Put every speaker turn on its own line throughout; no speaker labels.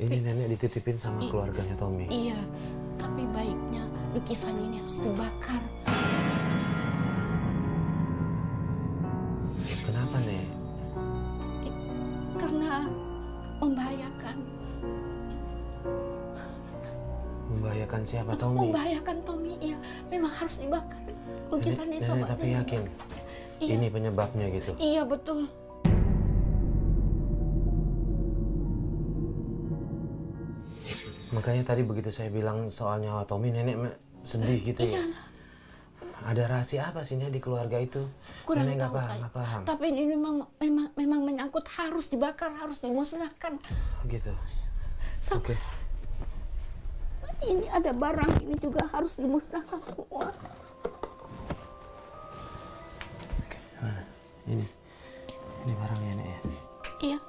Ini nenek dititipin sama keluarganya Tommy.
Iya, tapi baiknya lukisan ini harus dibakar.
Kenapa, Nek?
Karena membahayakan.
Membahayakan siapa, Tommy?
Membahayakan Tommy, iya. Memang harus dibakar lukisannya sama
nenek, tapi yakin
iya.
ini penyebabnya gitu?
Iya, betul.
Makanya tadi begitu saya bilang soal nyawa Tommy, nenek sedih gitu ya? Ada rahasia apa sih Nek di keluarga itu?
Kurang
nenek
tahu
nggak
saya.
paham.
Tapi ini memang menyangkut, harus dibakar, harus dimusnahkan.
Gitu.
Oke. Ini ada barang, ini juga harus dimusnahkan semua.
Oke, mana? Ini barangnya Nek ya?
Iya.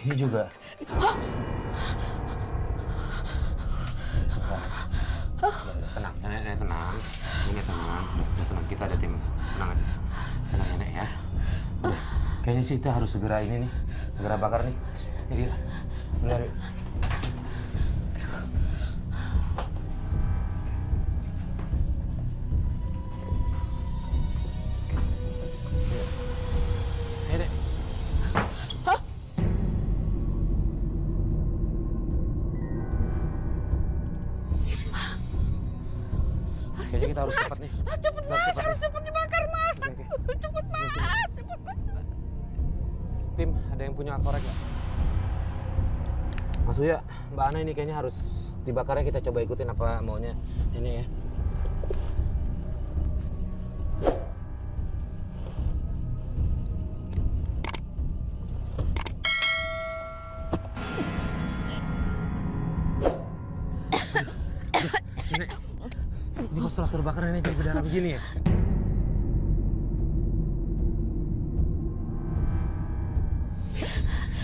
Ini juga.
Hah?
Tenang, nenek tenang. Nenek tenang. Tenang, kita ada tim. Tenang aja. Tenang nenek ya. Udah. Kayaknya sih kita harus segera ini nih. Segera bakar nih. Yuk. Benar yuk. Kayaknya kita harus cepat nih.
Cepet Mas, harus cepat dibakar Mas. Cepet Mas, cepet Mas.
Tim, ada yang punya korek nggak? Mas Uya, Mbak Ana ini kayaknya harus dibakarnya, kita coba ikutin apa maunya ini ya. Ini kok setelah terbakar ini jadi berdarah begini ya?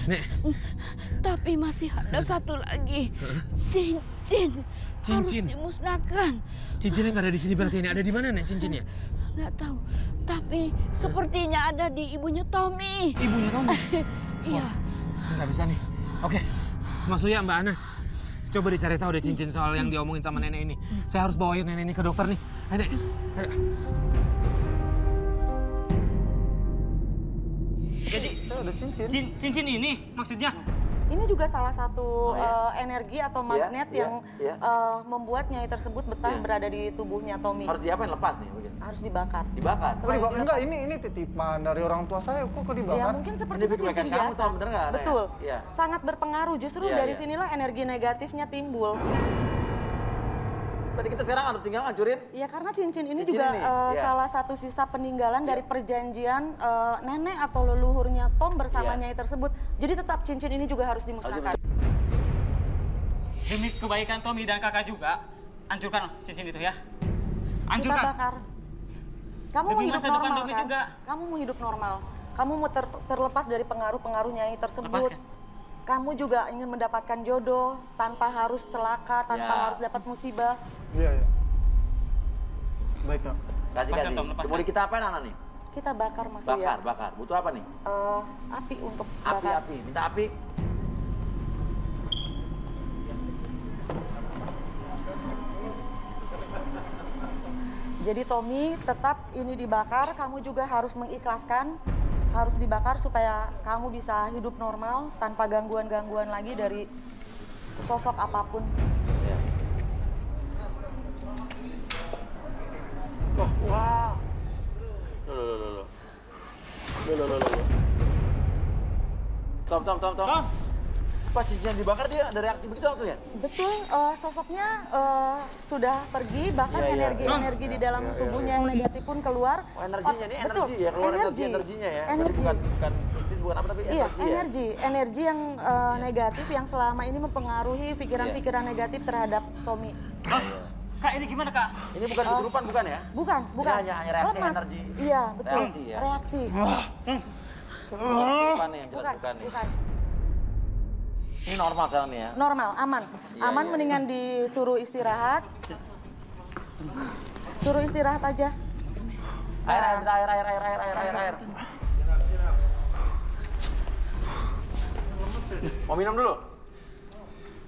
Nek.
Tapi masih ada satu lagi. Cincin. Harus dimusnahkan.
Cincinnya nggak ada di sini berarti, ini ada di mana Nek cincinnya?
Nggak tahu. Tapi sepertinya ada di ibunya Tommy.
Ibunya Tommy?
Iya.
Nggak bisa nih. Oke, Mas Uya, Mbak Ana. Coba dicari tahu deh cincin soal yang diomongin sama nenek ini. Saya harus bawain nenek ini ke dokter nih. Nenek, ayo.
Jadi,
ada
cincin ini maksudnya?
Ini juga salah satu energi atau magnet yang membuat nyai tersebut betah berada di tubuhnya Tommy.
Harus diapain, lepas nih? Mungkin.
Harus dibakar.
Dibakar?
Enggak, ini titipan dari orang tua saya, kok dibakar?
Ya mungkin seperti itu cincin
kamu
biasa.
tahu bener nggak?
Betul.
Ya?
Sangat berpengaruh. Justru dari sinilah energi negatifnya timbul.
Tadi kita sekarang harus tinggal ngancurin.
Iya, karena cincin ini juga salah satu sisa peninggalan dari perjanjian nenek atau leluhurnya Tom bersama nyai tersebut. Jadi tetap cincin ini juga harus dimusnahkan.
Demi kebaikan Tommy dan kakak juga, hancurkan cincin itu ya. Hancurkan.
Kita bakar. Kamu mau
Demi
hidup
masa depan
normal
Tommy
kan?
juga.
Kamu mau hidup normal. Kamu mau terlepas dari pengaruh-pengaruh nyai tersebut.
Lepaskan.
Kamu juga ingin mendapatkan jodoh tanpa harus celaka, tanpa harus dapat musibah.
Iya. Baik, Kak.
Kasih. Kemudian kita apain anak nih?
Kita bakar, Mas Uya.
Bakar. Butuh apa nih?
Api untuk bakar.
Api. Minta api.
Jadi Tommy, tetap ini dibakar, kamu juga harus mengikhlaskan, harus dibakar supaya kamu bisa hidup normal tanpa gangguan-gangguan lagi dari sosok apapun.
Ya.
Wah.
Loh. Tom. Pas cincin dibakar dia ada reaksi begitu langsung ya?
Betul, sosoknya sudah pergi, bahkan energi-energi di dalam tubuhnya yang negatif pun keluar.
Oh, energinya ini energi ya, keluar energinya ya.
Energi.
Bukan mistis, bukan apa, tapi energi ya.
Energi yang negatif yang selama ini mempengaruhi pikiran-pikiran negatif terhadap Tommy.
Kak, ini gimana Kak?
Ini bukan kesurupan, bukan ya?
Bukan.
Ini hanya reaksi
Lemas.
energi.
Iya, betul.
Reaksi.
Bukan,
Bukan.
bukan.
Ini normal sekarang nih ya?
Normal, aman. Aman, mendingan disuruh istirahat. Suruh istirahat aja.
Air. Mau minum dulu?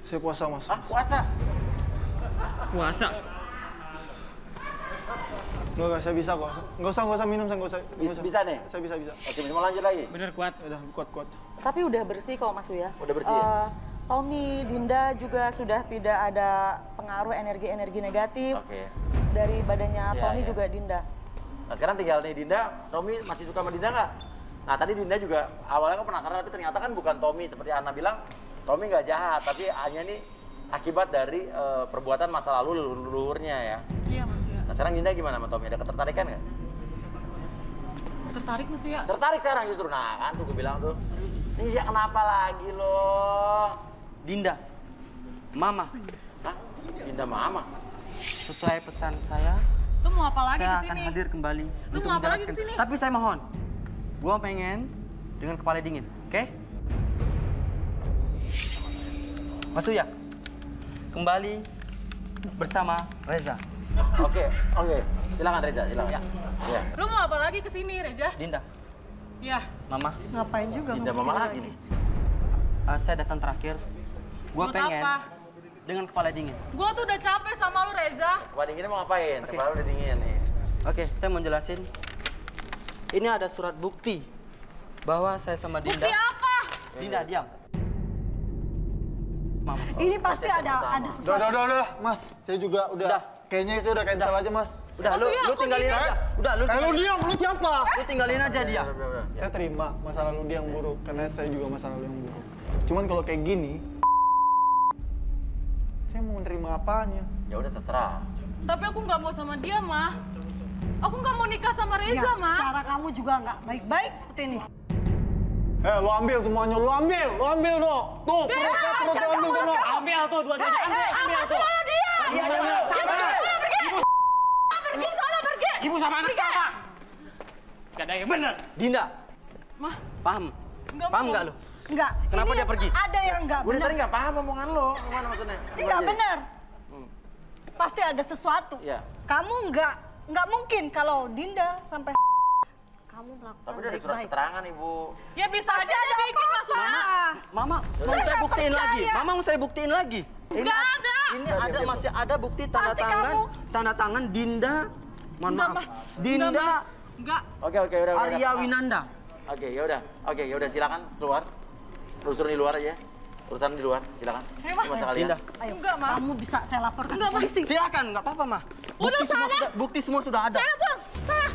Saya puasa, Mas.
Hah, puasa?
Puasa.
Enggak, saya bisa kok. Enggak usah minum, saya enggak usah.
Bisa nih?
Saya bisa.
Oke, mau lanjut lagi?
Bener kuat.
Udah, kuat.
Tapi udah bersih kok Mas Uya.
Udah bersih ya?
Tommy, Dinda juga sudah tidak ada pengaruh energi-energi negatif
Oke.
dari badannya
Iya,
Tommy
iya.
juga Dinda.
Nah sekarang tinggal nih Dinda, Tommy masih suka sama Dinda nggak? Nah tadi Dinda juga awalnya kan penasaran tapi ternyata kan bukan Tommy seperti Ana bilang, Tommy nggak jahat tapi hanya nih akibat dari perbuatan masa lalu leluhurnya ya.
Iya Mas Uya.
Nah sekarang Dinda gimana sama Tommy? Ada ketertarikan nggak?
Tertarik Mas Uya?
Tertarik sekarang justru, nah kan tuh gue bilang tuh. Iya kenapa lagi loh?
Dinda, Mama,
Hah? Dinda mama?
sesuai pesan saya,
Lu mau apa lagi
saya
kesini?
akan hadir kembali
Lu
untuk
mau apa lagi
menjelaskan.
kesini?
Tapi saya mohon, gua pengen dengan kepala dingin, oke? Mas Uya, kembali bersama Reza.
Oke. Silakan Reza, silakan. Ya.
Lu mau apa lagi kesini Reza?
Dinda,
Iya.
Mama,
Ngapain juga
Dinda
kamu
mama
kesini
lagi nih.
saya datang terakhir. Gua
Buat
pengen
apa?
dengan kepala dingin.
Gua tuh udah capek sama lu Reza.
Kepala dinginnya mau ngapain?
Oke.
Kepala udah dingin nih.
Oke, saya mau jelasin. Ini ada surat bukti bahwa saya sama Dinda.
Bukti apa?
Dinda, diam. Mama.
Ini pasti ada sesuatu.
Udah, Mas. Saya juga udah.
Udah.
Kayaknya saya udah cancel aja, Mas.
Udah,
Mas
lu
Uya, kok
tinggalin
gitu?
aja. Udah, lu
Lu diam, lu siapa?
Lu tinggalin aja dia.
Udah.
Saya terima masa lalu dia yang buruk, karena saya juga masa lalu yang buruk. Cuman kalau kayak gini, saya mau menerima apanya?
Ya udah terserah.
Tapi aku nggak mau sama dia, Mah. Aku nggak mau nikah sama Reza,
Ya,
Mah.
cara kamu juga nggak baik-baik seperti ini.
Lo ambil semuanya, lo ambil dong. Tuh, perutnya lo ambil dong.
Ambil tuh dua-duanya, ambil tuh.
Dia aja dulu. Pergi sana, pergi.
Ibu sama anak sama. Gak ada yang bener.
Dinda,
Mah,
paham?
Nggak
Paham
mau.
nggak lu?
Enggak.
Kenapa
ini
dia pergi?
Ada yang nggak
Gue
benar.
tadi nggak paham omongan lo. Gimana maksudnya?
Ini nggak benar. Pasti ada sesuatu.
Iya.
Kamu nggak mungkin kalau Dinda sampai kamu melakukan
Tapi udah ada surat
baik-baik.
keterangan ibu.
ya bisa aja dia bikin masalah.
Mama, mau
Saya
saya
nggak
buktiin
percaya.
lagi. Mama mau saya buktiin lagi.
Nggak ada.
Ini ada masih ada bukti
Pasti
tanda tangan Dinda. Mohon
Nggak,
maaf.
Mah.
Dinda
Nggak, Mah. Nggak.
Oke udah.
Arya Winanda.
Oke ya udah silakan keluar. Telusur di luar aja. Urusan di luar, silakan.
Ayo, Mah.
Ini masa kalian.
Dinda.
Ayo,
Enggak, Mah.
kamu bisa saya laporkan
Enggak,
ke
Mah.
polisi.
Silakan, nggak apa-apa, Mah.
Udah sana.
Bukti semua sudah ada.
Saya pulang. Saya